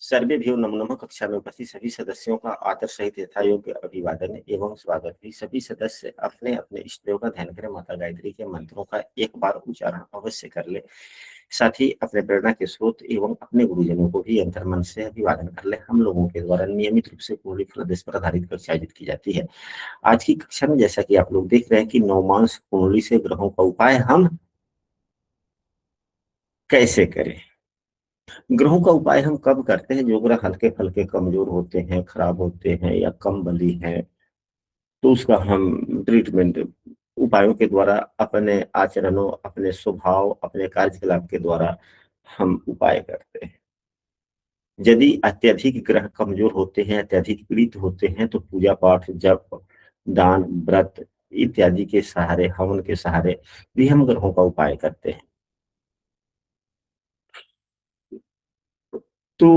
सर्वेभ्यो नमो नमः। कक्षा में उपस्थित सभी सदस्यों का आदर सहित यथायोग्य अभिवादन एवं स्वागत है। सभी सदस्य अपने अपने इष्ट देव का ध्यान करें। माता गायत्री के मंत्रों का एक बार उच्चारण अवश्य कर ले। साथ ही अपने प्रेरणा के स्रोत एवं अपने गुरुजनों को भी अंतर्मन से अभिवादन कर ले। हम लोगों के द्वारा नियमित रूप से पूर्णी प्रदेश पर आधारित कक्षा आयोजित की जाती है। आज की कक्षा में जैसा कि आप लोग देख रहे हैं कि नवमांश कुंडली से ग्रहों का उपाय हम कैसे करें। ग्रहों का उपाय हम कब करते हैं? जो ग्रह हल्के फल्के कमजोर होते हैं, खराब होते हैं या कम बली है, तो उसका हम ट्रीटमेंट उपायों के द्वारा, अपने आचरणों, अपने स्वभाव, अपने कार्यकलाप के द्वारा हम उपाय करते हैं। यदि अत्यधिक ग्रह कमजोर होते हैं, अत्यधिक पीड़ित होते हैं, तो पूजा पाठ, जप, दान, व्रत इत्यादि के सहारे, हवन के सहारे भी हम ग्रहों का उपाय करते हैं। तो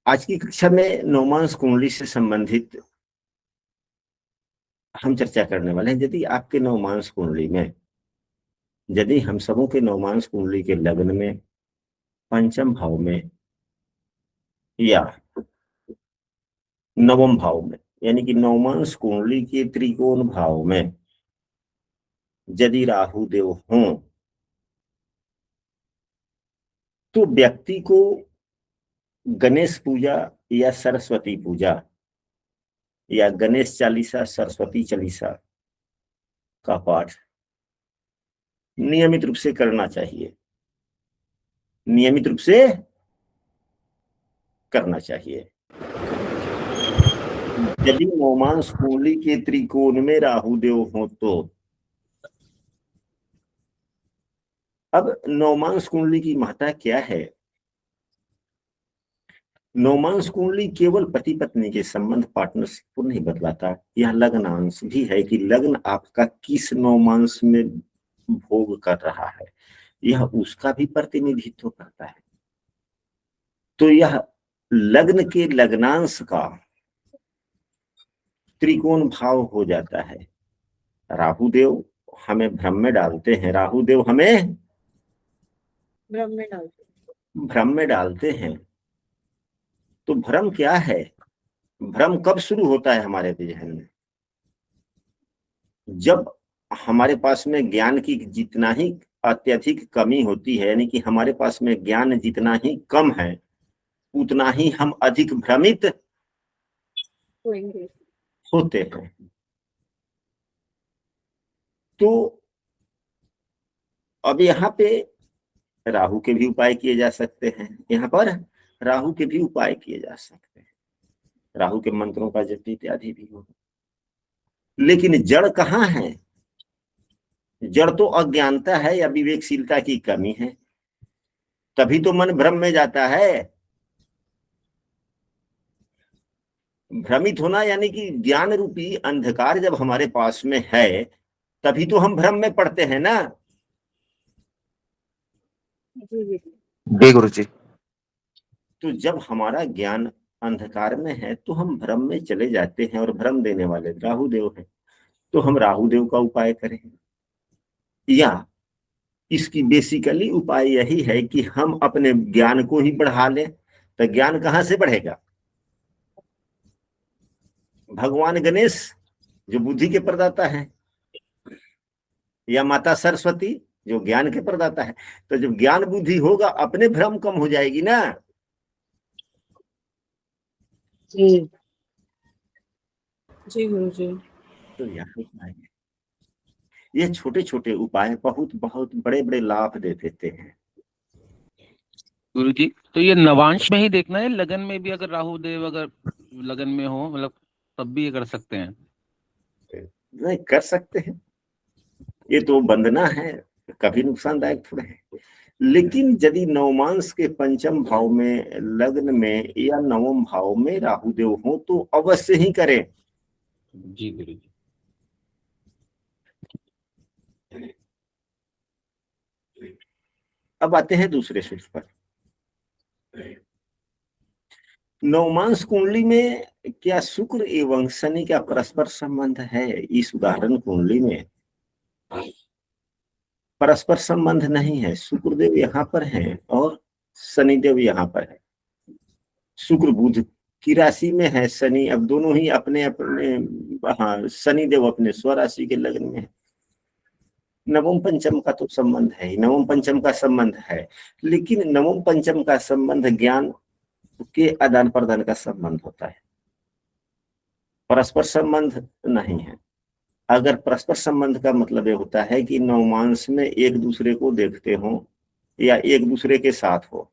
आज की कक्षा में नवमांश कुंडली से संबंधित हम चर्चा करने वाले हैं। यदि आपके नवमांश कुंडली में, यदि हम सबों के नवमांश कुंडली के लग्न में, पंचम भाव में या नवम भाव में, यानी कि नवमांश कुंडली के त्रिकोण भाव में यदि राहु देव हों, तो व्यक्ति को गणेश पूजा या सरस्वती पूजा या गणेश चालीसा, सरस्वती चालीसा का पाठ नियमित रूप से करना चाहिए। नियमित रूप से करना चाहिए। यदि नवमांश कुंडली के त्रिकोण में राहु देव हो तो अब नवमांश कुंडली की महत्ता क्या है? नवमांश कुंडली केवल पति पत्नी के संबंध, पार्टनरशिप को नहीं बतलाता। यह लग्नांश भी है कि लग्न आपका किस नवमांश में भोग कर रहा है, यह उसका भी प्रतिनिधित्व करता है। तो यह लग्न के लग्नांश का त्रिकोण भाव हो जाता है। राहु देव हमें भ्रम में डालते हैं, राहु देव हमें भ्रम में डालते हैं। तो भ्रम क्या है? भ्रम कब शुरू होता है हमारे जहन में? जब हमारे पास में ज्ञान की जितना ही अत्यधिक कमी होती है, यानी कि हमारे पास में ज्ञान जितना ही कम है, उतना ही हम अधिक भ्रमित होते हैं। तो अब यहाँ पे राहु के भी उपाय किए जा सकते हैं। यहाँ पर राहु के भी उपाय किए जा सकते हैं, राहु के मंत्रों का जप इत्यादि भी हो। लेकिन जड़ कहाँ है? जड़ तो अज्ञानता है या विवेकशीलता की कमी है, तभी तो मन भ्रम में जाता है। भ्रमित होना यानी कि ज्ञान रूपी अंधकार जब हमारे पास में है, तभी तो हम भ्रम में पड़ते हैं ना। जी गुरु जी। तो जब हमारा ज्ञान अंधकार में है तो हम भ्रम में चले जाते हैं, और भ्रम देने वाले राहु देव हैं। तो हम राहु देव का उपाय करें, या इसकी बेसिकली उपाय यही है कि हम अपने ज्ञान को ही बढ़ा लें। तो ज्ञान कहाँ से बढ़ेगा? भगवान गणेश जो बुद्धि के प्रदाता है, या माता सरस्वती जो ज्ञान के प्रदाता है। तो जब ज्ञान बुद्धि होगा, अपने भ्रम कम हो जाएगी ना। जी जी गुरु जी। तो ये छोटे छोटे उपाय बहुत बहुत बड़े बड़े लाभ दे देते हैं। गुरु जी, तो ये नवांश में ही देखना है, लगन में भी अगर राहु देव अगर लगन में हो, मतलब तब भी ये कर सकते हैं? नहीं कर सकते हैं, ये तो वंदना है, कभी नुकसानदायक थोड़े है। लेकिन यदि नवमांश के पंचम भाव में, लग्न में या नवम भाव में राहु देव हो तो अवश्य ही करें। जी गुरु जी। अब आते हैं दूसरे सूत्र पर। नवमांश कुंडली में क्या शुक्र एवं शनि का परस्पर संबंध है? इस उदाहरण कुंडली में परस्पर संबंध नहीं है। शुक्रदेव यहाँ पर हैं और शनिदेव यहाँ पर है। शुक्र बुध की राशि में है, शनि अब दोनों ही अपने अपने, हाँ शनिदेव अपने स्वराशि के लग्न में है। नवम पंचम का तो संबंध है ही, नवम पंचम का संबंध है, लेकिन नवम पंचम का संबंध ज्ञान के आदान प्रदान का संबंध होता है, परस्पर संबंध नहीं है। अगर परस्पर संबंध का मतलब ये होता है कि नवमांश में एक दूसरे को देखते हो या एक दूसरे के साथ हो,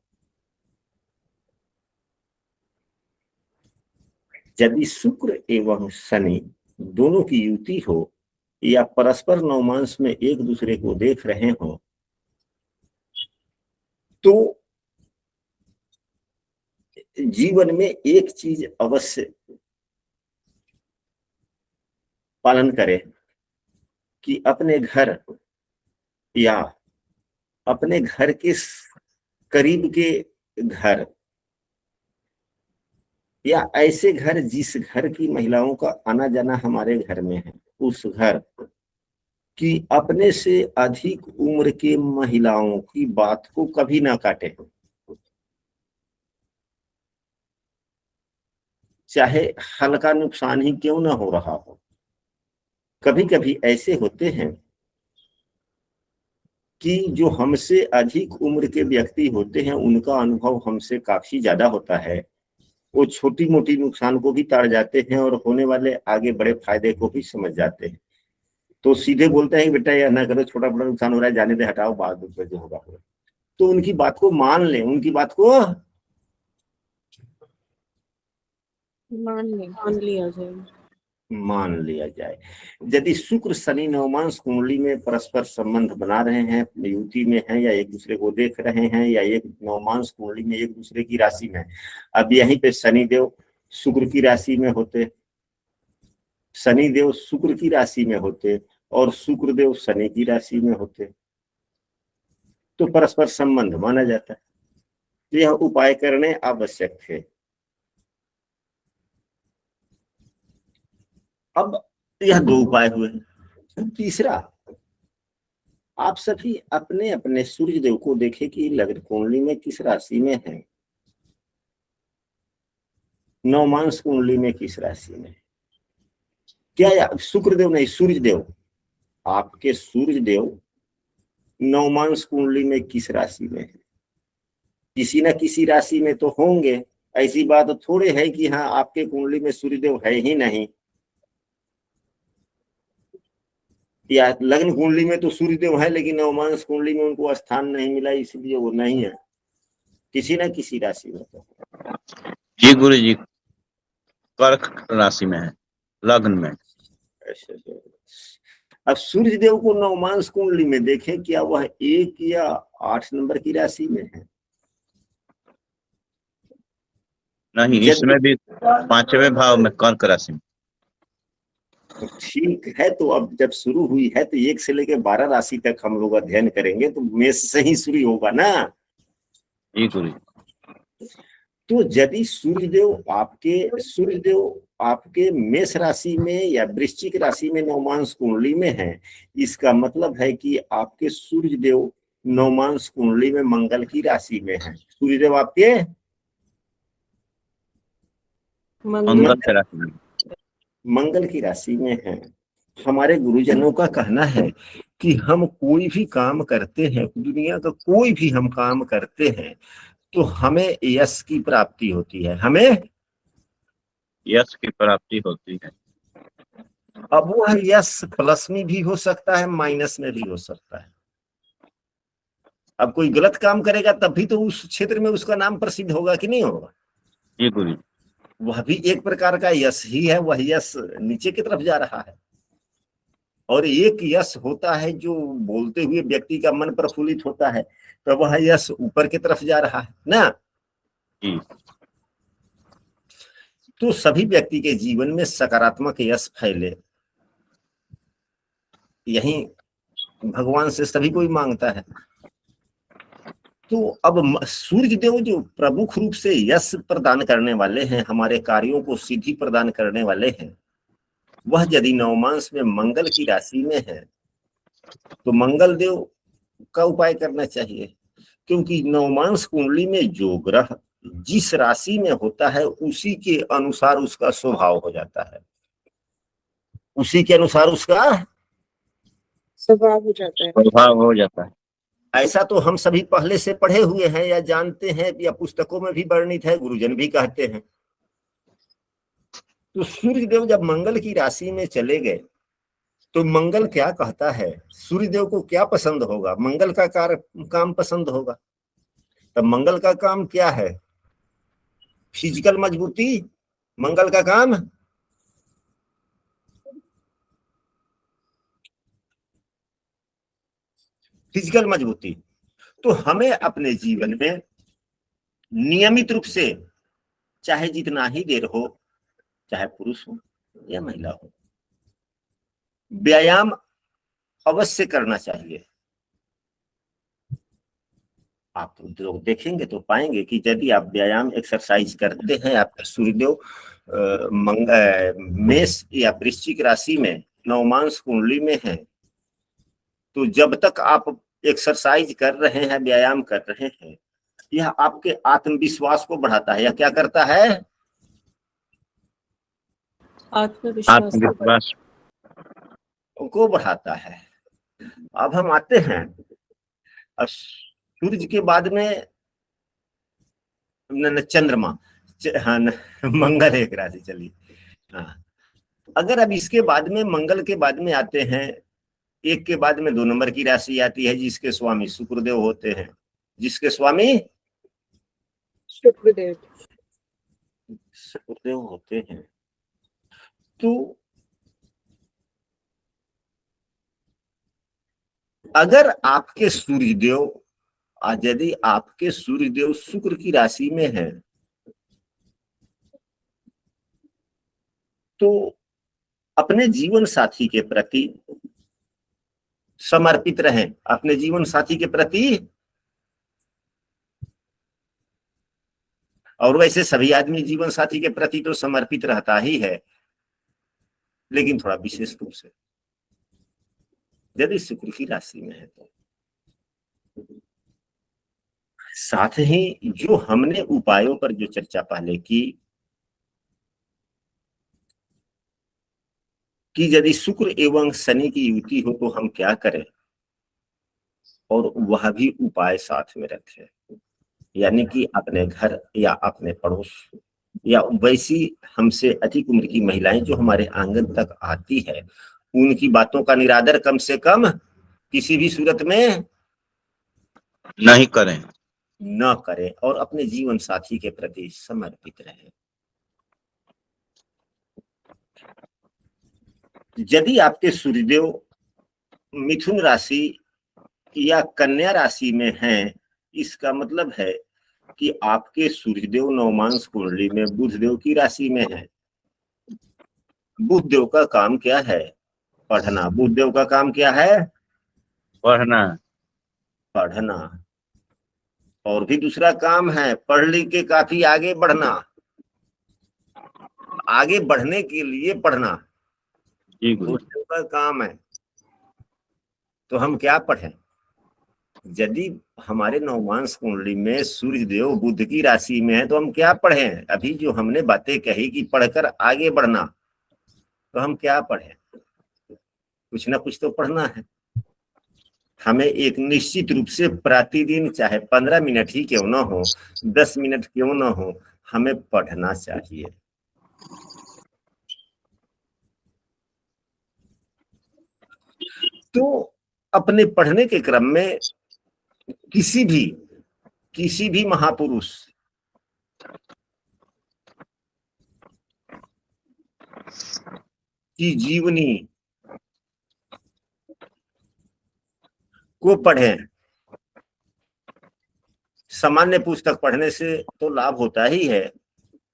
यदि शुक्र एवं शनि दोनों की युति हो या परस्पर नवमांश में एक दूसरे को देख रहे हो, तो जीवन में एक चीज अवश्य पालन करें कि अपने घर या अपने घर के करीब के घर या ऐसे घर जिस घर की महिलाओं का आना जाना हमारे घर में है, उस घर की अपने से अधिक उम्र के महिलाओं की बात को कभी ना काटे, चाहे हल्का नुकसान ही क्यों ना हो रहा हो। कभी कभी ऐसे होते हैं कि जो हमसे अधिक उम्र के व्यक्ति होते हैं, उनका अनुभव हमसे काफी ज्यादा होता है, वो छोटी मोटी नुकसान को भी टाल जाते हैं और होने वाले आगे बड़े फायदे को भी समझ जाते हैं। तो सीधे बोलते हैं कि बेटा यह ना करो, छोटा बड़ा नुकसान हो रहा है, जाने दे, हटाओ, बाद में जो होगा होगा। तो उनकी बात को मान लें, उनकी बात को मान लिया जाए, मान लिया जाए। यदि शुक्र शनि नवमांश कुंडली में परस्पर संबंध बना रहे हैं, युति में हैं, या एक दूसरे को देख रहे हैं, या एक नवमांश कुंडली में एक दूसरे की राशि में, अब यहीं पे शनिदेव शुक्र की राशि में होते, शनिदेव शुक्र की राशि में होते और शुक्रदेव शनि की राशि में होते, तो परस्पर संबंध माना जाता है। यह उपाय करने आवश्यक थे। अब यह दो उपाय हुए। तीसरा, आप सभी अपने अपने सूर्य देव को देखें कि लग्न कुंडली में किस राशि में है, नवमांश कुंडली में किस राशि में। क्या शुक्रदेव नहीं, सूर्य देव, आपके सूर्य देव नवमांश कुंडली में किस राशि में है। किसी न किसी राशि में तो होंगे, ऐसी बात थोड़े है कि हाँ आपके कुंडली में सूर्यदेव है ही नहीं, या लग्न कुंडली में तो सूर्यदेव है लेकिन नवमांश कुंडली में उनको स्थान नहीं मिला इसलिए वो नहीं है, किसी न किसी राशि में तो। जी गुरु जी, कर्क राशि में है, लग्न में। अब सूर्य देव को नवमांश कुंडली में देखें, क्या वह 1 या 8 नंबर की राशि में है। नहीं, इसमें भी 5वें भाव में, कर्क राशि में। ठीक है, तो अब जब शुरू हुई है तो 1 से लेकर 12 राशि तक हम लोग अध्ययन करेंगे, तो मेष से ही शुरू होगा ना। जी गुरु जी। तो यदि सूर्यदेव आपके मेष राशि में या वृश्चिक राशि में नवमांश कुंडली में है, इसका मतलब है कि आपके सूर्यदेव नवमांश कुंडली में मंगल की राशि में है। सूर्यदेव आपके मंगल की राशि में है। हमारे गुरुजनों का कहना है कि हम कोई भी काम करते हैं, दुनिया का कोई भी हम काम करते हैं तो हमें यश की प्राप्ति होती है, हमें यश की प्राप्ति होती है। अब वह यश प्लस में भी हो सकता है, माइनस में भी हो सकता है। अब कोई गलत काम करेगा तब भी तो उस क्षेत्र में उसका नाम प्रसिद्ध होगा कि नहीं होगा। जी गुरु, वह भी एक प्रकार का यश ही है, वह यश नीचे की तरफ जा रहा है। और एक यश होता है जो बोलते हुए व्यक्ति का मन प्रफुल्लित होता है, तो वह यश ऊपर की तरफ जा रहा है ना। जी। तो सभी व्यक्ति के जीवन में सकारात्मक यश फैले, यही भगवान से सभी कोई मांगता है। तो अब सूर्य देव जो प्रमुख रूप से यश प्रदान करने वाले हैं, हमारे कार्यों को सिद्धि प्रदान करने वाले हैं, वह यदि नवमांश में मंगल की राशि में है तो मंगल देव का उपाय करना चाहिए, क्योंकि नवमांश कुंडली में जो ग्रह जिस राशि में होता है उसी के अनुसार उसका स्वभाव हो जाता है, उसी के अनुसार उसका स्वभाव हो जाता है। प्रभाव हो जाता है। ऐसा तो हम सभी पहले से पढ़े हुए हैं या जानते हैं या पुस्तकों में भी वर्णित है, गुरुजन भी कहते हैं। तो सूर्य देव जब मंगल की राशि में चले गए तो मंगल क्या कहता है, सूर्य देव को क्या पसंद होगा, मंगल का काम पसंद होगा। तब मंगल का काम क्या है, फिजिकल मजबूती, मंगल का काम फिजिकल मजबूती। तो हमें अपने जीवन में नियमित रूप से, चाहे जितना ही देर हो, चाहे पुरुष हो या महिला हो, व्यायाम अवश्य करना चाहिए। आप लोग देखेंगे तो पाएंगे कि यदि आप व्यायाम एक्सरसाइज करते हैं, आपका सूर्यदेव मेष या वृश्चिक राशि में नवमांश कुंडली में है, तो जब तक आप एक्सरसाइज कर रहे हैं, व्यायाम कर रहे हैं, यह आपके आत्मविश्वास को बढ़ाता है। या क्या करता है, आत्मविश्वास को बढ़ाता है। अब हम आते हैं, अब सूर्य के बाद में चंद्रमा, हाँ मंगल एक राशि, चलिए हाँ। अगर अब इसके बाद में, मंगल के बाद में आते हैं, एक के बाद में 2 नंबर की राशि आती है जिसके स्वामी शुक्रदेव होते हैं, जिसके स्वामी शुक्रदेव शुक्रदेव होते हैं। तो अगर आपके सूर्यदेव, यदि आपके सूर्यदेव शुक्र की राशि में है, तो अपने जीवन साथी के प्रति समर्पित रहें, अपने जीवन साथी के प्रति। और वैसे सभी आदमी जीवन साथी के प्रति तो समर्पित रहता ही है, लेकिन थोड़ा विशेष रूप से यदि शुक्र की राशि में है तो। साथ ही जो हमने उपायों पर जो चर्चा पहले की कि यदि शुक्र एवं शनि की युति हो तो हम क्या करें, और वह भी उपाय साथ में रखें। यानी कि अपने घर या अपने पड़ोस या वैसी हमसे अधिक उम्र की महिलाएं जो हमारे आंगन तक आती है, उनकी बातों का निरादर कम से कम किसी भी सूरत में नहीं करें, न करें, और अपने जीवन साथी के प्रति समर्पित रहें। यदि आपके सूर्यदेव मिथुन राशि या कन्या राशि में हैं, इसका मतलब है कि आपके सूर्यदेव नवमांश कुंडली में बुधदेव की राशि में है। बुधदेव का काम क्या है, पढ़ना। बुधदेव का काम क्या है, पढ़ना। पढ़ना। और भी दूसरा काम है, पढ़ लिख के काफी आगे बढ़ना, आगे बढ़ने के लिए पढ़ना, जी गुरु। बुधदेव का काम है। तो हम क्या पढ़ें, यदि हमारे नवमांश कुंडली में सूर्य देव बुध की राशि में है तो हम क्या पढ़ें। अभी जो हमने बातें कही कि पढ़कर आगे बढ़ना, तो हम क्या पढ़ें, कुछ ना कुछ तो पढ़ना है। हमें एक निश्चित रूप से प्रतिदिन, चाहे 15 मिनट ही क्यों ना हो, 10 मिनट क्यों ना हो, हमें पढ़ना चाहिए। तो अपने पढ़ने के क्रम में किसी भी महापुरुष की जीवनी को पढ़ें। सामान्य पुस्तक पढ़ने से तो लाभ होता ही है,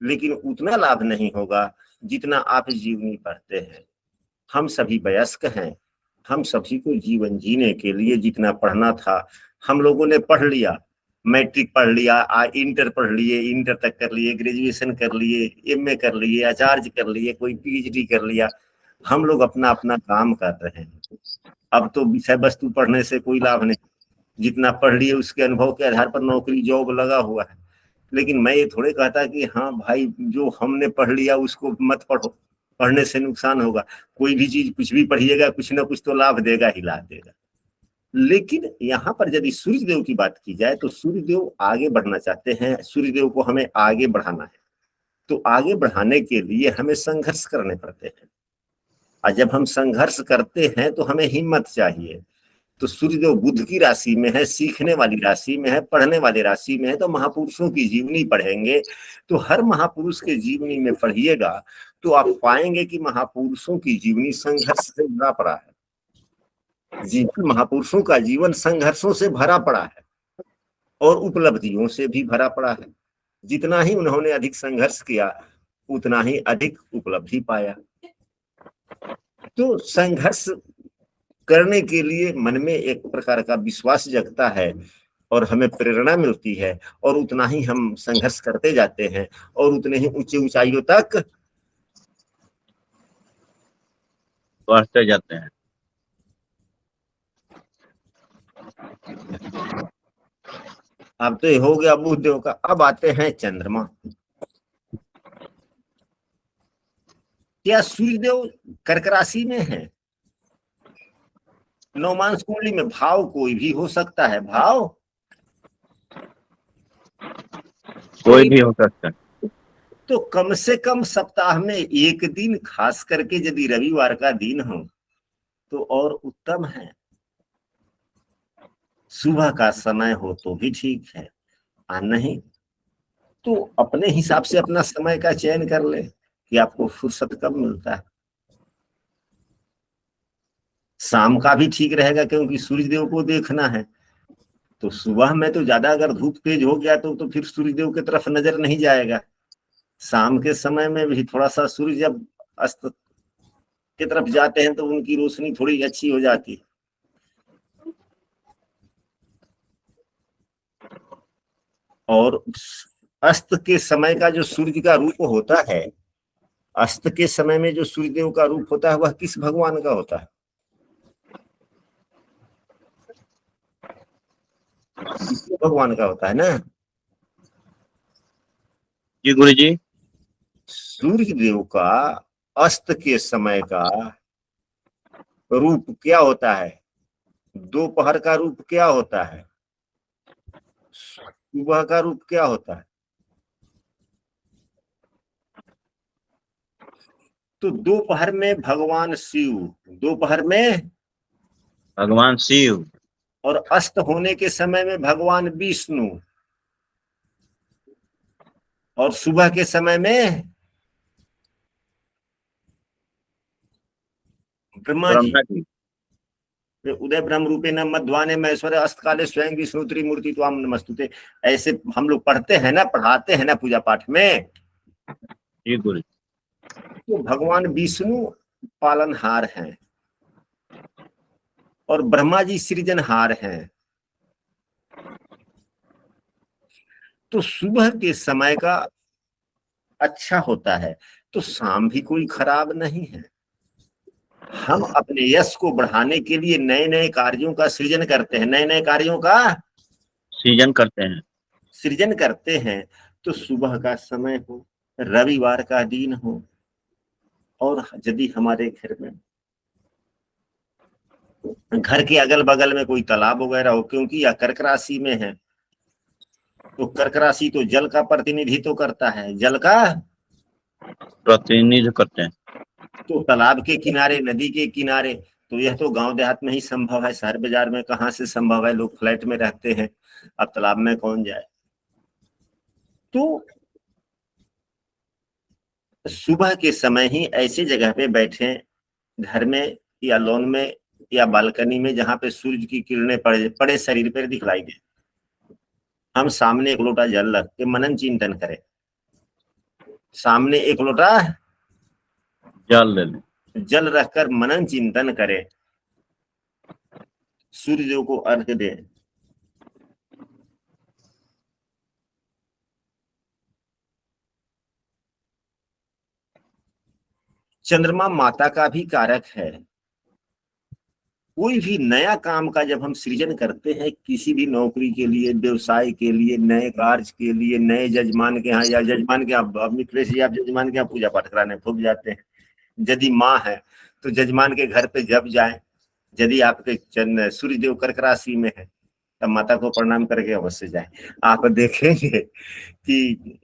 लेकिन उतना लाभ नहीं होगा जितना आप जीवनी पढ़ते हैं। हम सभी वयस्क हैं, हम सभी को जीवन जीने के लिए जितना पढ़ना था हम लोगों ने पढ़ लिया। मैट्रिक पढ़ लिया, इंटर पढ़ लिए, इंटर तक कर लिए, ग्रेजुएशन कर लिए, एमए कर लिए, आचार्य कर लिए, कोई पीएचडी कर लिया। हम लोग अपना अपना काम कर रहे हैं। अब तो विषय वस्तु पढ़ने से कोई लाभ नहीं, जितना पढ़ लिए उसके अनुभव के आधार पर नौकरी जॉब लगा हुआ है। लेकिन मैं ये थोड़े कहता कि हाँ भाई जो हमने पढ़ लिया उसको मत पढ़ो, पढ़ने से नुकसान होगा। कोई भी चीज कुछ भी पढ़िएगा कुछ ना कुछ तो लाभ देगा ही लाभ देगा। लेकिन यहाँ पर यदि सूर्यदेव की बात की जाए तो सूर्यदेव आगे बढ़ना चाहते हैं, सूर्यदेव को हमें आगे बढ़ाना है। तो आगे बढ़ाने के लिए हमें संघर्ष करने पड़ते हैं, और जब हम संघर्ष करते हैं तो हमें हिम्मत चाहिए। तो सूर्यदेव बुध की राशि में है, सीखने वाली राशि में है, पढ़ने वाली राशि में है। तो महापुरुषों की जीवनी पढ़ेंगे तो हर महापुरुष के जीवनी में पढ़िएगा तो आप पाएंगे कि महापुरुषों की जीवनी संघर्ष से भरा पड़ा है। जीवन महापुरुषों का जीवन संघर्षों से भरा पड़ा है और उपलब्धियों से भी भरा पड़ा है। जितना ही उन्होंने अधिक संघर्ष किया उतना ही अधिक उपलब्धि पाया। तो संघर्ष करने के लिए मन में एक प्रकार का विश्वास जगता है और हमें प्रेरणा मिलती है, और उतना ही हम संघर्ष करते जाते हैं और उतने ही ऊंची ऊंचाइयों तक बढ़ते जाते हैं। अब तो ये हो गया बुधदेव का। अब आते हैं चंद्रमा। क्या सूर्यदेव कर्क राशि में है? नवमांश कुंडली में भाव कोई भी हो सकता है, भाव कोई भी हो सकता है। तो कम से कम सप्ताह में एक दिन, खास करके यदि रविवार का दिन हो तो और उत्तम है। सुबह का समय हो तो भी ठीक है, और नहीं तो अपने हिसाब से अपना समय का चयन कर ले कि आपको फुर्सत कब मिलता है। शाम का भी ठीक रहेगा क्योंकि सूर्यदेव को देखना है। तो सुबह में तो ज्यादा अगर धूप तेज हो गया तो फिर सूर्यदेव की तरफ नजर नहीं जाएगा। शाम के समय में भी थोड़ा सा सूर्य जब अस्त की तरफ जाते हैं तो उनकी रोशनी थोड़ी अच्छी हो जाती है। और अस्त के समय का जो सूर्य का रूप होता है, अस्त के समय में जो सूर्यदेव का रूप होता है वह किस भगवान का होता है? विष्णु भगवान का होता है ना। जी गुरु जी। सूर्य देव का अस्त के समय का रूप क्या होता है? दोपहर का रूप क्या होता है? सुबह का रूप क्या होता है? तो दोपहर में भगवान शिव, दोपहर में भगवान शिव, और अस्त होने के समय में भगवान विष्णु, और सुबह के समय में ब्रह्मा जी। ब्रह्मा जी। उदय ब्रह्म रूपे न मध्वाने महेश्वर अस्त काले स्वयं विष्णु त्रिमूर्ति त्वाम नमस्तुते। ऐसे हम लोग पढ़ते हैं ना, पढ़ाते हैं ना पूजा पाठ में। जी गुरु। तो भगवान विष्णु पालनहार हैं और ब्रह्मा जी सृजनहार हैं। तो सुबह के समय का अच्छा होता है, तो शाम भी कोई खराब नहीं है। हम अपने यश को बढ़ाने के लिए नए नए कार्यों का सृजन करते हैं, नए नए कार्यों का सृजन करते हैं। सृजन करते हैं। तो सुबह का समय हो, रविवार का दिन हो, और यदि हमारे घर के अगल बगल में कोई तालाब वगैरह हो, क्योंकि यह कर्क राशि में है, तो कर्क राशि तो जल का प्रतिनिधित्व करता है, जल का प्रतिनिधित्व करते हैं। तो तालाब के किनारे, नदी के किनारे, तो यह तो गांव देहात में ही संभव है, शहर बाजार में कहाँ से संभव है, लोग फ्लैट में रहते हैं, अब तालाब में कौन जाए। तो सुबह के समय ही ऐसी जगह पे बैठे, घर में या लॉन में या बालकनी में, जहां पे सूर्य की किरणें पड़े शरीर पर दिखलाई दे, हम सामने एक लोटा जल रख के मनन चिंतन करें। सामने एक लोटा जल ले लें। जल रखकर मनन चिंतन करें, सूर्यदेव को अर्घ्य दें। चंद्रमा माता का भी कारक है, कोई भी नया काम का जब हम सृजन करते हैं, किसी भी नौकरी के लिए, व्यवसाय के लिए, नए कार्य के लिए, नए जजमान के यहाँ, या जजमान के यहाँ, अब मित्रेश जी आप जजमान के यहाँ पूजा पाठ कराने खूब जाते हैं। यदि माँ है तो जजमान के घर पे जब जाए, यदि आपके चंद्र सूर्यदेव कर्क राशि में है तब माता को प्रणाम करके अवश्य जाए। आप देखेंगे कि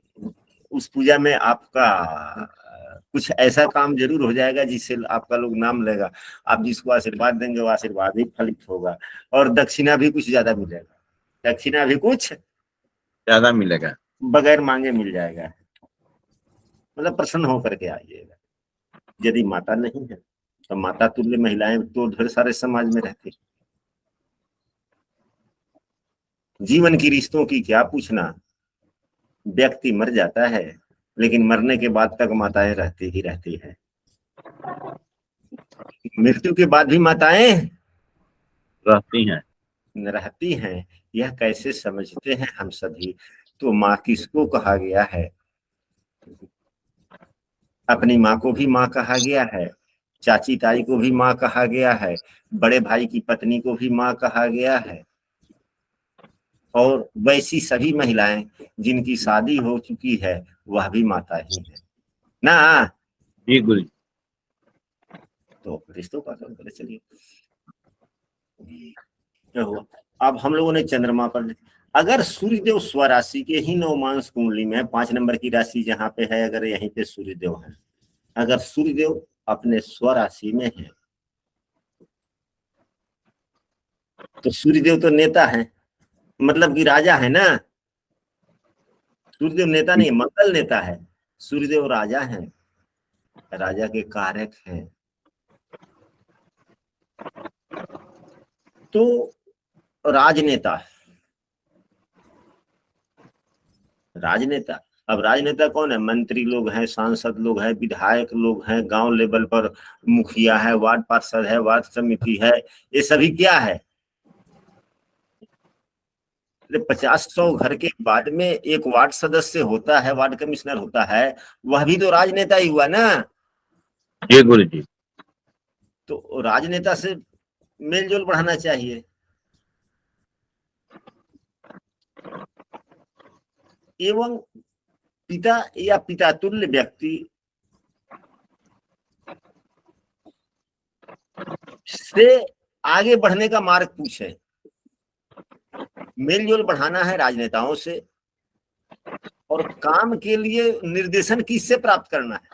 उस पूजा में आपका कुछ ऐसा काम जरूर हो जाएगा जिससे आपका लोग नाम लेगा। आप जिसको आशीर्वाद देंगे वो आशीर्वाद भी फलित होगा, और दक्षिणा भी कुछ ज्यादा मिलेगा। दक्षिणा भी कुछ ज्यादा मिलेगा, बगैर मांगे मिल जाएगा। मतलब प्रसन्न होकर के आइएगा। यदि माता नहीं है तो माता तुल्य महिलाएं तो ढेर सारे समाज में रहती। जीवन की रिश्तों की क्या पूछना, व्यक्ति मर जाता है लेकिन मरने के बाद तक माताएं रहती ही रहती है। मृत्यु के बाद भी माताएं रहती हैं। यह कैसे समझते हैं हम सभी? तो माँ किसको कहा गया है? अपनी माँ को भी माँ कहा गया है, चाची ताई को भी माँ कहा गया है, बड़े भाई की पत्नी को भी माँ कहा गया है, और वैसी सभी महिलाएं जिनकी शादी हो चुकी है वह भी माता ही है ना। जी गुरु जी। तो रिश्तों का काम करे। चलिए क्या हुआ, अब हम लोगों ने चंद्रमा पर, अगर सूर्यदेव स्वराशि के ही नवमांश कुंडली में 5 नंबर की राशि जहाँ पे है, अगर यहीं पे सूर्यदेव है, अगर सूर्यदेव अपने स्वराशि में है तो सूर्यदेव तो नेता है, मतलब कि राजा है ना। सूर्यदेव नेता नहीं, मंगल नेता है। सूर्यदेव राजा है, राजा के कारक हैं। तो राजनेता, राजनेता, अब राजनेता कौन है? मंत्री लोग हैं, सांसद लोग हैं, विधायक लोग हैं, गांव लेवल पर मुखिया है, वार्ड पार्षद है, वार्ड समिति है, ये सभी क्या है? 50-100 घर के बाद में एक वार्ड सदस्य होता है, वार्ड कमिश्नर होता है, वह भी तो राजनेता ही हुआ ना। जी गुरु जी। तो राजनेता से मेलजोल बढ़ाना चाहिए। एवं पिता या पिता तुल्य व्यक्ति से आगे बढ़ने का मार्ग पूछे। मेलजोल बढ़ाना है राजनेताओं से, और काम के लिए निर्देशन किससे प्राप्त करना है?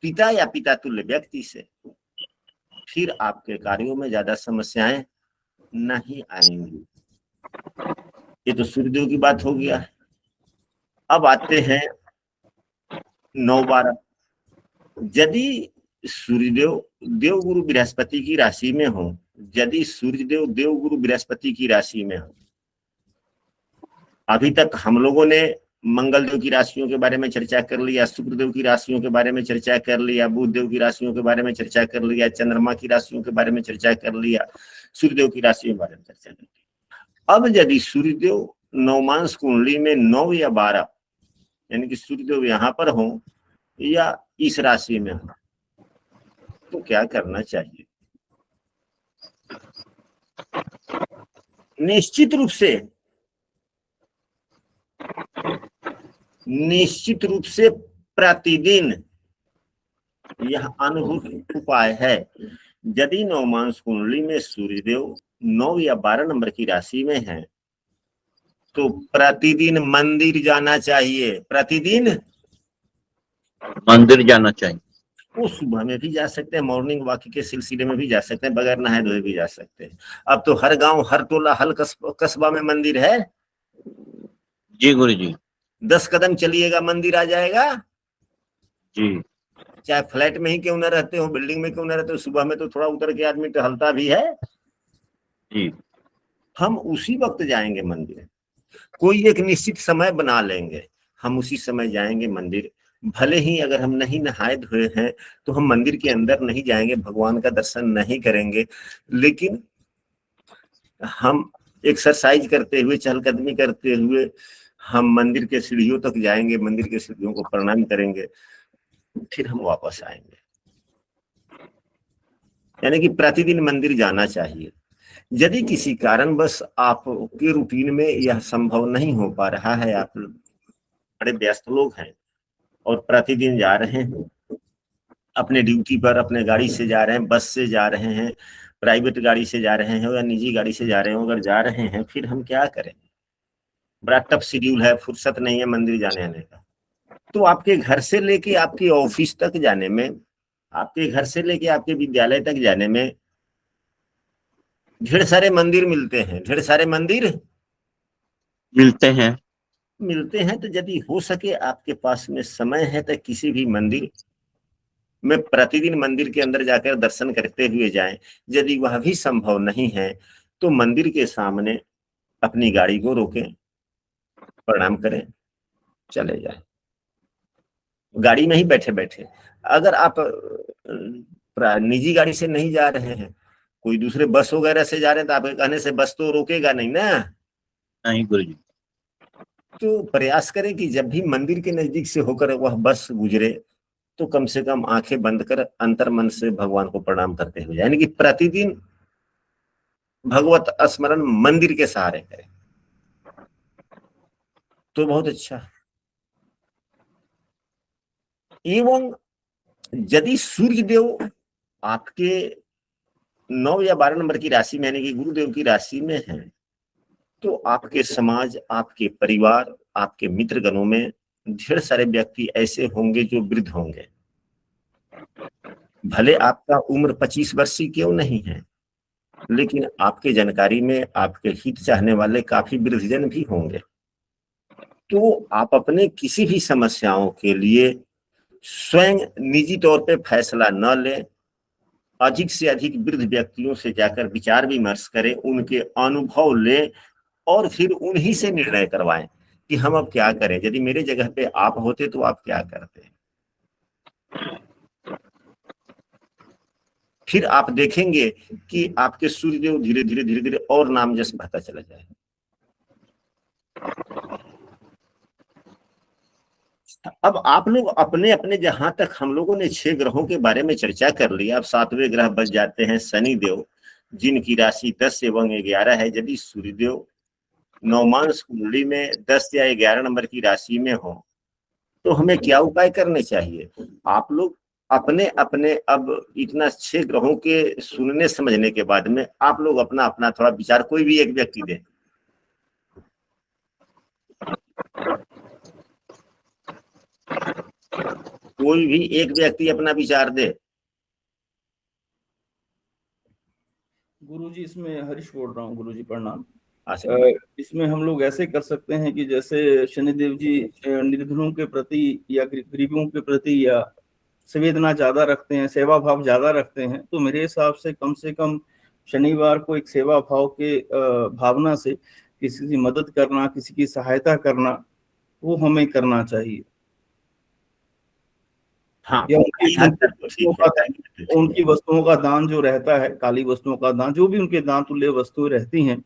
पिता या पिता तुल्य व्यक्ति से। फिर आपके कार्यों में ज्यादा समस्याएं नहीं आएंगी। ये तो सूर्यदेव की बात हो गया। अब आते हैं 9-12। यदि सूर्यदेव देवगुरु बृहस्पति की राशि में हो, यदि सूर्यदेव देवगुरु बृहस्पति की राशि में हो, अभी तक हम लोगों ने मंगल देव की राशियों के बारे में चर्चा कर लिया, शुक्रदेव की राशियों के बारे में चर्चा कर लिया, बुध देव की राशियों के बारे में चर्चा कर लिया, चंद्रमा की राशियों के बारे में चर्चा कर लिया, सूर्यदेव की राशियों के बारे में चर्चा कर लिया। अब यदि सूर्यदेव नवमांश कुंडली में 9 या 12, यानी कि सूर्यदेव यहाँ पर हो या इस राशि में हो, तो क्या करना चाहिए? निश्चित रूप से प्रतिदिन यह अनुभूत उपाय है। यदि नवमांश कुंडली में सूर्यदेव 9 या 12 नंबर की राशि में है तो प्रतिदिन मंदिर जाना चाहिए। प्रतिदिन मंदिर जाना चाहिए। वो सुबह में भी जा सकते हैं, मॉर्निंग वॉक के सिलसिले में भी जा सकते हैं, बगैर नहाए धोए भी जा सकते हैं। अब तो हर गांव, हर टोला, हर कस्बा में मंदिर है। जी गुरु जी। 10 कदम चलिएगा मंदिर आ जाएगा। जी। चाहे फ्लैट में ही क्यों ना रहते हो, बिल्डिंग में क्यों ना रहते हो, सुबह में तो थोड़ा उतर के आदमी टहलता भी है। जी। हम उसी वक्त जाएंगे मंदिर, कोई एक निश्चित समय बना लेंगे, हम उसी समय जाएंगे मंदिर। भले ही अगर हम नहीं नहाए धोए हैं तो हम मंदिर के अंदर नहीं जाएंगे, भगवान का दर्शन नहीं करेंगे, लेकिन हम एक्सरसाइज करते हुए, चहलकदमी करते हुए हम मंदिर के सीढ़ियों तक जाएंगे, मंदिर के सीढ़ियों को प्रणाम करेंगे, फिर हम वापस आएंगे। यानी कि प्रतिदिन मंदिर जाना चाहिए। यदि किसी कारणवश आपके रूटीन में यह संभव नहीं हो पा रहा है, आप बड़े व्यस्त लोग हैं और प्रतिदिन जा रहे हैं अपने ड्यूटी पर, अपने गाड़ी से जा रहे हैं, बस से जा रहे हैं, प्राइवेट गाड़ी से जा रहे हैं या निजी गाड़ी से जा रहे हैं, अगर जा रहे हैं फिर हम क्या करें? बड़ा टफ शेड्यूल है, फुर्सत नहीं है मंदिर जाने आने का। तो आपके घर से लेके आपके ऑफिस तक जाने में, आपके घर से लेके आपके विद्यालय तक जाने में ढेर सारे मंदिर मिलते हैं, ढेर सारे मंदिर मिलते हैं। तो यदि हो सके आपके पास में समय है तो किसी भी मंदिर में प्रतिदिन मंदिर के अंदर जाकर दर्शन करते हुए जाएं। यदि वह भी संभव नहीं है तो मंदिर के सामने अपनी गाड़ी को रोकें, प्रणाम करें, चले जाएं, गाड़ी में ही बैठे बैठे। अगर आप निजी गाड़ी से नहीं जा रहे हैं, कोई दूसरे बस वगैरह से जा रहे हैं, तो आपके कहने से बस तो रोकेगा नहीं ना। नहीं गुरुजी। तो प्रयास करें कि जब भी मंदिर के नजदीक से होकर वह बस गुजरे तो कम से कम आंखें बंद कर अंतर मन से भगवान को प्रणाम करते हुए, यानी कि प्रतिदिन भगवत स्मरण मंदिर के सहारे करें तो बहुत अच्छा। एवं यदि सूर्य देव आपके 9 या 12 नंबर की राशि में, यानी कि गुरुदेव की राशि में है, तो आपके समाज, आपके परिवार, आपके मित्र गणों में ढेर सारे व्यक्ति ऐसे होंगे जो वृद्ध होंगे। भले आपका उम्र 25 वर्ष की क्यों नहीं है, लेकिन आपके जानकारी में आपके हित चाहने वाले काफी वृद्धजन भी होंगे। तो आप अपने किसी भी समस्याओं के लिए स्वयं निजी तौर पे फैसला न लें, अधिक से अधिक वृद्ध व्यक्तियों से जाकर विचार विमर्श करें, उनके अनुभव लें और फिर उन्हीं से निर्णय करवाएं कि हम अब क्या करें। यदि मेरे जगह पे आप होते तो आप क्या करते। फिर आप देखेंगे कि आपके सूर्यदेव धीरे धीरे और नामजश बढ़ता चला जाएगा। अब आप लोग अपने अपने, जहां तक हम लोगों ने 6 ग्रहों के बारे में चर्चा कर लिया, अब 7वें ग्रह बच जाते हैं शनि देव, जिनकी राशि 10 एवं 11 है। यदि सूर्यदेव नवमांश कुंडली में 10 या 11 नंबर की राशि में हो तो हमें क्या उपाय करने चाहिए? आप लोग अपने अपने, अब इतना 6 ग्रहों के सुनने समझने के बाद में आप लोग अपना अपना थोड़ा विचार, कोई भी एक व्यक्ति दे। कोई भी एक व्यक्ति अपना विचार दे। गुरुजी, इसमें हरीश बोल रहा हूँ। गुरुजी प्रणाम। इसमें हम लोग ऐसे कर सकते हैं कि जैसे शनिदेव जी निर्धनों के प्रति या गरीबों के प्रति या संवेदना ज्यादा रखते हैं, सेवा भाव ज्यादा रखते हैं, तो मेरे हिसाब से कम शनिवार को एक सेवा भाव के भावना से किसी की मदद करना, किसी की सहायता करना, वो हमें करना चाहिए। हाँ, या उनकी वस्तुओं का दान जो रहता है, काली वस्तुओं का दान, जो भी उनके दान तुल्य वस्तुएं रहती हैं,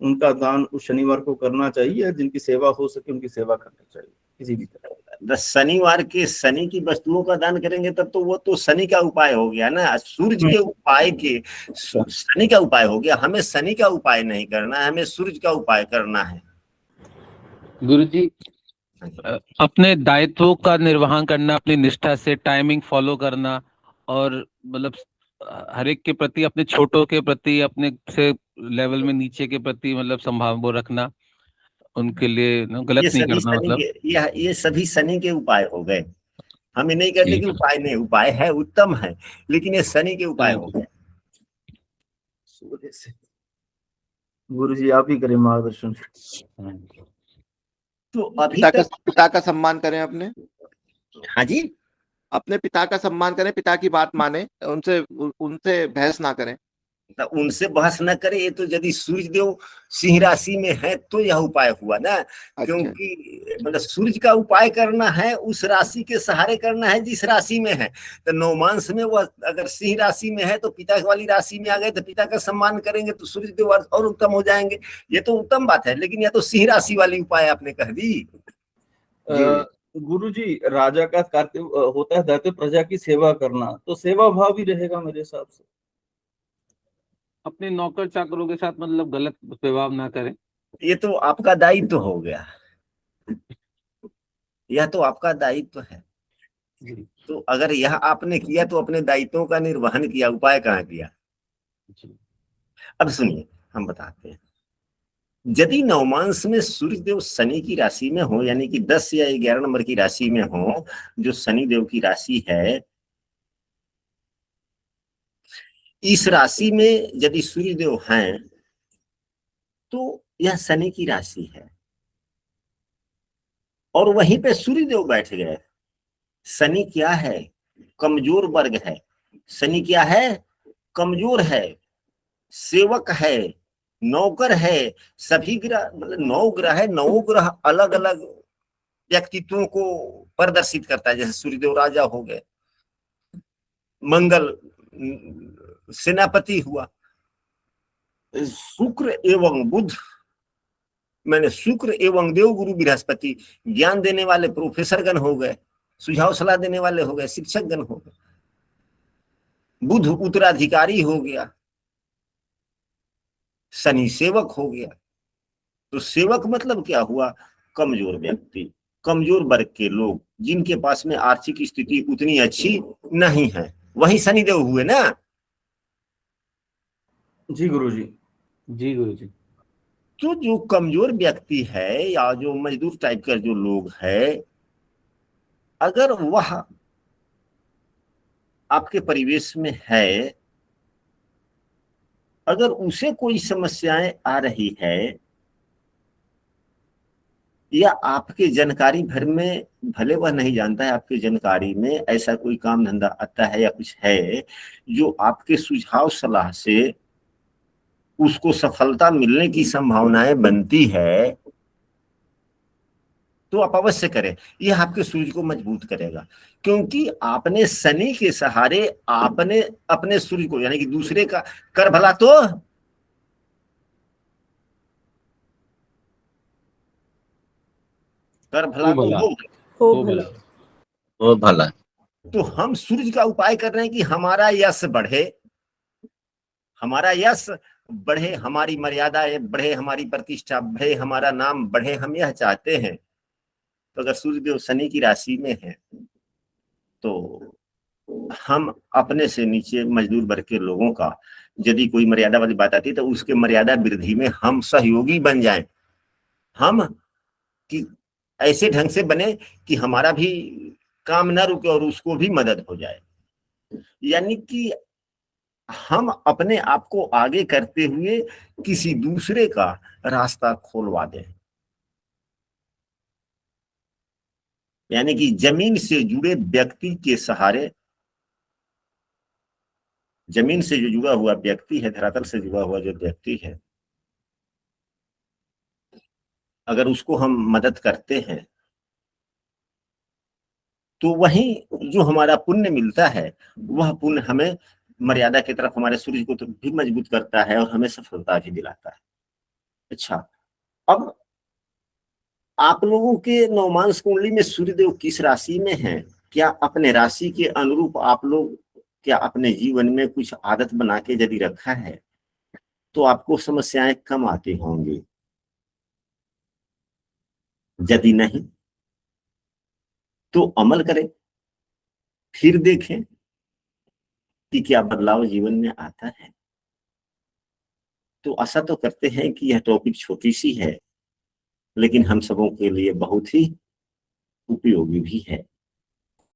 उनका दान उस शनिवार को करना चाहिए। जिनकी सेवा हो सके उनकी सेवा करनी चाहिए किसी भी तरह। शनिवार के शनि की वस्तुओं का दान करेंगे तब तो वो तो शनि का उपाय हो गया ना, सूर्य के उपाय के शनि का उपाय हो गया। हमें शनि का उपाय नहीं करना है, हमें सूर्य का उपाय करना है। गुरुजी, अपने दायित्वों का निर्वहन करना, अपनी निष्ठा से टाइमिंग फॉलो करना, और मतलब हर एक के प्रति, अपने छोटों के प्रति, अपने से लेवल में नीचे के प्रति मतलब संभाव रखना, उनके लिए गलत नहीं करना। मतलब ये सभी शनि के उपाय हो गए। हमें नहीं करने के उपाय नहीं, उपाय है, उत्तम है, लेकिन ये शनि के उपाय हो गए। गुरुजी आप ही करें मार्गदर्शन। तो अभी पिता का सम्मान करें अपने। हाँ जी, अपने पिता का सम्मान करें, पिता की बात माने, उनसे बहस ना करें। तो उनसे बहस न करे। ये तो यदि सूर्य देव सिंह राशि में है तो यह उपाय हुआ ना। क्योंकि मतलब सूर्य का उपाय करना है, उस राशि के सहारे करना है जिस राशि में है। तो नवमांश में वह अगर सिंह राशि में है तो पिता वाली राशि में आ गए तो पिता का सम्मान करेंगे तो सूर्य देव और उत्तम हो जाएंगे। ये तो उत्तम बात है, लेकिन यह तो सिंह राशि वाली उपाय आपने कह दी। गुरुजी, राजा का कार्य होता है दायित्व प्रजा की सेवा करना, तो सेवा भाव भी रहेगा मेरे हिसाब से। अपने नौकर चाकरों के साथ मतलब गलत व्यवहार ना करें। ये तो आपका दायित्व हो गया, यह तो आपका दायित्व है। जी तो अगर यह आपने किया तो अपने दायित्वों का निर्वहन किया, उपाय कहाँ किया। जी अब सुनिए, हम बताते हैं। यदि नवमांश में सूर्यदेव शनि की राशि में हो, यानी कि 10 या 11 नंबर की राशि में हो, जो शनि देव की राशि है, इस राशि में यदि सूर्यदेव हैं तो यह शनि की राशि है, और वहीं पे सूर्यदेव बैठ गए। शनि क्या है, कमजोर वर्ग है। शनि क्या है, कमजोर है, सेवक है, नौकर है। सभी ग्रह, मतलब 9 ग्रह है, 9 ग्रह अलग अलग व्यक्तित्वों को प्रदर्शित करता है। जैसे सूर्यदेव राजा हो गए, मंगल सेनापति हुआ, शुक्र एवं बुध, मैंने शुक्र एवं देव गुरु बृहस्पति ज्ञान देने वाले प्रोफेसर गण हो गए, सुझाव सलाह देने वाले हो गए, शिक्षक गण हो गए। बुध उत्तराधिकारी हो गया, शनि सेवक हो गया। तो सेवक मतलब क्या हुआ, कमजोर व्यक्ति, कमजोर वर्ग के लोग, जिनके पास में आर्थिक स्थिति उतनी अच्छी नहीं है, वही शनिदेव हुए ना। जी गुरुजी। जी गुरुजी। तो जो कमजोर व्यक्ति है या जो मजदूर टाइप का जो लोग है, अगर वह आपके परिवेश में है, अगर उसे कोई समस्याएं आ रही है, या आपके जानकारी भर में, भले वह नहीं जानता है, आपके जानकारी में ऐसा कोई काम धंधा आता है या कुछ है जो आपके सुझाव सलाह से उसको सफलता मिलने की संभावनाएं बनती है, तो आप अवश्य करें। यह आपके सूर्य को मजबूत करेगा, क्योंकि आपने शनि के सहारे आपने अपने सूर्य को, यानी कि दूसरे का कर भला तो कर भला हो तो भला, हो। हो हो भला। भला। वो भला। तो हम सूर्य का उपाय कर रहे हैं कि हमारा यश बढ़े, हमारा यश बढ़े, हमारी मर्यादा बढ़े, हमारी प्रतिष्ठा बढ़े, हमारा नाम बढ़े, हम यह चाहते हैं। तो अगर सूर्यदेव शनि की राशि में है तो हम अपने से नीचे मजदूर वर्ग के लोगों का, यदि कोई मर्यादा वाली बात आती है तो उसके मर्यादा वृद्धि में हम सहयोगी बन जाएं। हम कि ऐसे ढंग से बने कि हमारा भी काम न रुके और उसको भी मदद हो जाए, यानी कि हम अपने आप को आगे करते हुए किसी दूसरे का रास्ता खोलवा दें। यानी कि जमीन से जुड़े व्यक्ति के सहारे, जमीन से जो जुड़ा हुआ व्यक्ति है, धरातल से जुड़ा हुआ जो व्यक्ति है, अगर उसको हम मदद करते हैं तो वहीं जो हमारा पुण्य मिलता है, वह पुण्य हमें मर्यादा की तरफ, हमारे सूर्य को तो भी मजबूत करता है और हमें सफलता भी दिलाता है। अच्छा, अब आप लोगों के नवमांश कुंडली में सूर्यदेव किस राशि में है? क्या अपने राशि के अनुरूप आप लोग क्या अपने जीवन में कुछ आदत बना के यदि रखा है तो आपको समस्याएं कम आती होंगी। यदि नहीं तो अमल करें, फिर देखें कि क्या बदलाव जीवन में आता है। तो आशा तो करते हैं कि यह टॉपिक छोटी सी है, लेकिन हम सबों के लिए बहुत ही उपयोगी भी है।